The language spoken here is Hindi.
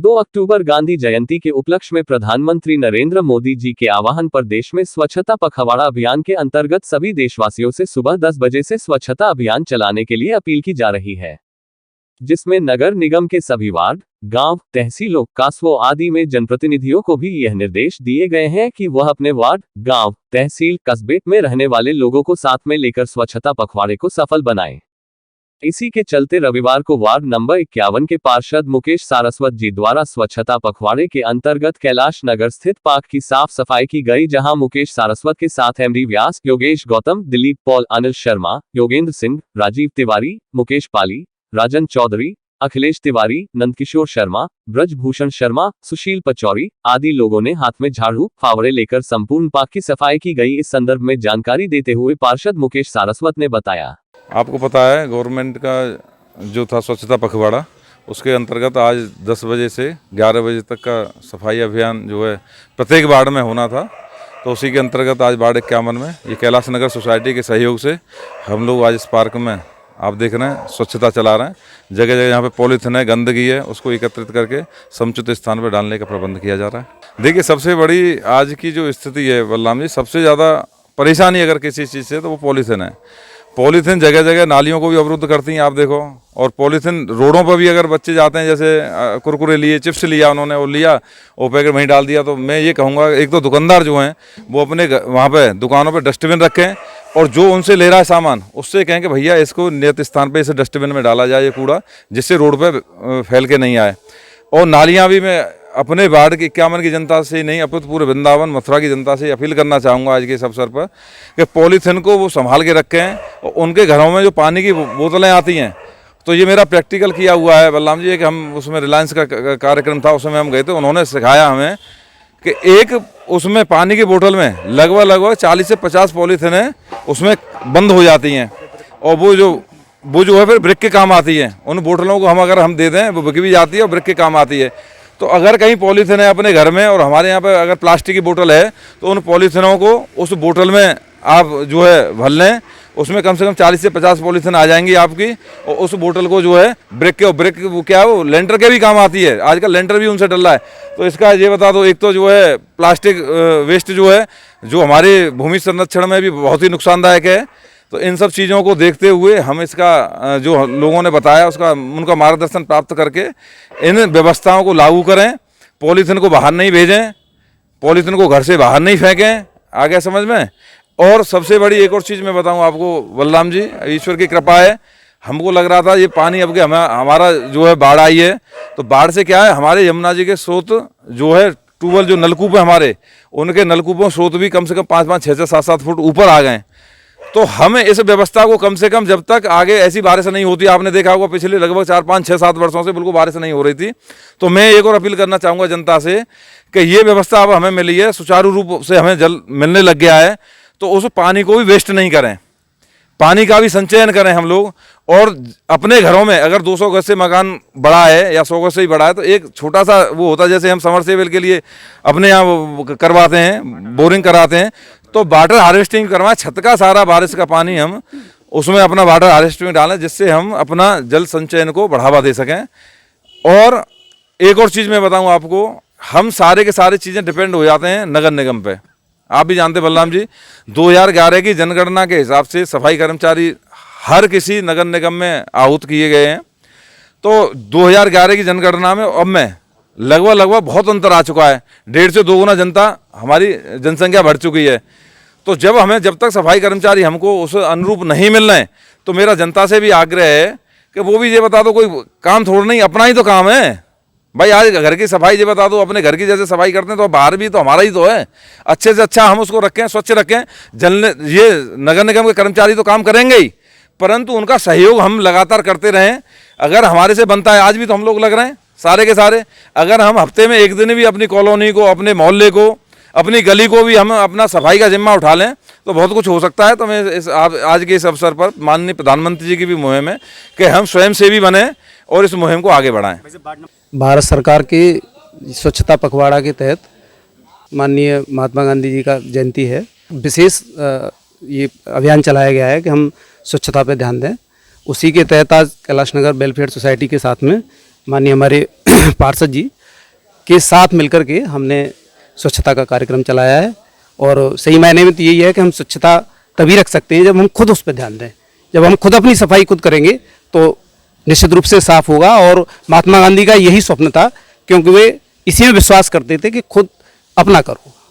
2 अक्टूबर गांधी जयंती के उपलक्ष्य में प्रधानमंत्री नरेंद्र मोदी जी के आह्वान पर देश में स्वच्छता पखवाड़ा अभियान के अंतर्गत सभी देशवासियों से सुबह 10 बजे से स्वच्छता अभियान चलाने के लिए अपील की जा रही है, जिसमें नगर निगम के सभी वार्ड, गांव, तहसीलों, कस्बों आदि में जनप्रतिनिधियों को भी यह निर्देश दिए गए हैं कि वह अपने वार्ड, गांव, तहसील, कस्बे में रहने वाले लोगों को साथ में लेकर स्वच्छता पखवाड़े को सफल बनाएं। इसी के चलते रविवार को वार्ड नंबर 51 के पार्षद मुकेश सारस्वत जी द्वारा स्वच्छता पखवाड़े के अंतर्गत कैलाश नगर स्थित पार्क की साफ सफाई की गई, जहां मुकेश सारस्वत के साथ एमडी व्यास, योगेश गौतम, दिलीप पॉल, अनिल शर्मा, योगेंद्र सिंह, राजीव तिवारी, मुकेश पाली, राजन चौधरी, अखिलेश तिवारी, नंदकिशोर शर्मा, ब्रजभूषण शर्मा, सुशील पचौरी आदि लोगों ने हाथ में झाड़ू, फावड़े लेकर संपूर्ण पार्क की सफाई की गई। इस संदर्भ में जानकारी देते हुए पार्षद मुकेश सारस्वत ने बताया, आपको पता है गवर्नमेंट का जो था स्वच्छता पखवाड़ा, उसके अंतर्गत आज 10 बजे से 11 बजे तक का सफाई अभियान जो है प्रत्येक वार्ड में होना था। तो उसी के अंतर्गत आज वार्ड 51 में ये कैलाश नगर सोसाइटी के सहयोग से हम लोग आज इस पार्क में आप देख रहे हैं स्वच्छता चला रहे हैं। जगह जगह यहाँ पे पॉलीथिन है, गंदगी है, उसको एकत्रित करके समुचित स्थान पर डालने का प्रबंध किया जा रहा है। देखिए, सबसे बड़ी आज की जो स्थिति है बलराम जी, सबसे ज़्यादा परेशानी अगर किसी चीज़ से तो वो पॉलीथिन है। पॉलीथिन जगह जगह नालियों को भी अवरुद्ध करती हैं, आप देखो। और पॉलीथिन रोडों पर भी अगर बच्चे जाते हैं, जैसे कुरकुरे लिए, चिप्स लिया उन्होंने और लिया वो पैकेट वहीं डाल दिया, तो मैं ये कहूँगा एक तो दुकानदार जो हैं वो अपने वहाँ पे दुकानों पे डस्टबिन रखें, और जो उनसे ले रहा है सामान उससे कहें कि भैया इसको नियत स्थान पे इसे डस्टबिन में डाला जाए ये कूड़ा, जिससे रोड पे फैल के नहीं आए। और नालियाँ भी मैं अपने वार्ड के 51 की जनता से नहीं, अपितु पूरे वृंदावन मथुरा की जनता से अपील करना चाहूँगा आज के इस अवसर पर कि पॉलीथिन को वो संभाल के रखें। और उनके घरों में जो पानी की बोतलें आती हैं, तो ये मेरा प्रैक्टिकल किया हुआ है बलराम जी कि हम उसमें रिलायंस का कार्यक्रम था, उसमें हम गए थे, उन्होंने सिखाया हमें कि एक उसमें पानी की बोतल में लगभग 40 से 50 पॉलीथिन है उसमें बंद हो जाती हैं, और वो जो है फिर ब्रिक के काम आती है। उन बोतलों को अगर हम दे दें वो बिक भी जाती है और ब्रिक के काम आती है। तो अगर कहीं पॉलीथिन है अपने घर में और हमारे यहाँ पर अगर प्लास्टिक की बोतल है, तो उन पॉलीथिनों को उस बोतल में आप जो है भर लें, उसमें कम से कम 40 से 50 पॉलीथिन आ जाएंगी आपकी, और उस बोतल को जो है ब्रिक वो क्या है, वो लेंटर के भी काम आती है। आजकल लेंटर भी उनसे डल रहा है। तो इसका ये बता दो, एक तो जो है प्लास्टिक वेस्ट जो है जो हमारे भूमि संरक्षण में भी बहुत ही नुकसानदायक है। तो इन सब चीज़ों को देखते हुए हम इसका जो लोगों ने बताया उनका मार्गदर्शन प्राप्त करके इन व्यवस्थाओं को लागू करें। पॉलीथिन को बाहर नहीं भेजें, पॉलीथिन को घर से बाहर नहीं फेंकें, आ गया समझ में। और सबसे बड़ी एक और चीज़ मैं बताऊं आपको बलराम जी, ईश्वर की कृपा है, हमको लग रहा था ये पानी अब के हमारा जो है बाढ़ आई है, तो बाढ़ से क्या है, हमारे यमुना जी के स्रोत जो है ट्यूबवेल जो नलकूप है हमारे, उनके नलकूपों स्रोत भी कम से कम 5-5, 6-6, 7-7 फुट ऊपर आ गए। तो हम इस व्यवस्था को कम से कम जब तक आगे ऐसी बारिश नहीं होती, आपने देखा होगा पिछले लगभग 4, 5, 6, 7 वर्षों से बिल्कुल बारिश नहीं हो रही थी, तो मैं एक और अपील करना चाहूँगा जनता से कि ये व्यवस्था अब हमें मिली है, सुचारू रूप से हमें जल मिलने लग गया है, तो उस पानी को भी वेस्ट नहीं करें, पानी का भी संचयन करें हम लोग। और अपने घरों में अगर 200 गज से मकान बड़ा है या 100 गज से ही बड़ा है, तो एक छोटा सा वो होता है, जैसे हम समरसेबल के लिए अपने यहाँ करवाते हैं, बोरिंग कराते हैं, तो वाटर हार्वेस्टिंग करवाएं। छत का सारा बारिश का पानी हम उसमें अपना वाटर हार्वेस्टिंग डालें, जिससे हम अपना जल संचयन को बढ़ावा दे सकें। और एक और चीज़ मैं बताऊं आपको, हम सारे के सारे चीज़ें डिपेंड हो जाते हैं नगर निगम पे। आप भी जानते बलराम जी, 2011 की जनगणना के हिसाब से सफाई कर्मचारी हर किसी नगर निगम में आहूत किए गए हैं। तो 2011 की जनगणना में अब में लगभग बहुत अंतर आ चुका है, 1.5 से 2 गुना जनता हमारी जनसंख्या बढ़ चुकी है। तो जब तक सफाई कर्मचारी हमको उस अनुरूप नहीं मिल रहे हैं, तो मेरा जनता से भी आग्रह है कि वो भी ये बता दो, कोई काम थोड़ा नहीं, अपना ही तो काम है भाई। आज घर की सफाई ये बता दो, अपने घर की जैसे सफाई करते हैं तो बाहर भी तो हमारा ही तो है। अच्छे से अच्छा हम उसको रखें, स्वच्छ रखें। ये नगर निगम के कर्मचारी तो काम करेंगे ही, परंतु उनका सहयोग हम लगातार करते रहें। अगर हमारे से बनता है, आज भी तो हम लोग लग रहे हैं सारे के सारे, अगर हम हफ्ते में एक दिन भी अपनी कॉलोनी को, अपने मोहल्ले को, अपनी गली को भी हम अपना सफाई का जिम्मा उठा लें, तो बहुत कुछ हो सकता है। तो मैं आज के इस अवसर पर माननीय प्रधानमंत्री जी की भी मुहिम है कि हम स्वयं सेवी बने और इस मुहिम को आगे बढ़ाएं। भारत सरकार की स्वच्छता पखवाड़ा के तहत माननीय महात्मा गांधी जी का जयंती है, विशेष ये अभियान चलाया गया है कि हम स्वच्छता पर ध्यान दें। उसी के तहत आज कैलाश नगर वेलफेयर सोसाइटी के साथ में माननीय हमारे पार्षद जी के साथ मिलकर के हमने स्वच्छता का कार्यक्रम चलाया है। और सही मायने में तो यही है कि हम स्वच्छता तभी रख सकते हैं जब हम खुद उस पर ध्यान दें। जब हम खुद अपनी सफाई खुद करेंगे तो निश्चित रूप से साफ होगा। और महात्मा गांधी का यही स्वप्न था, क्योंकि वे इसी में विश्वास करते थे कि खुद अपना करो।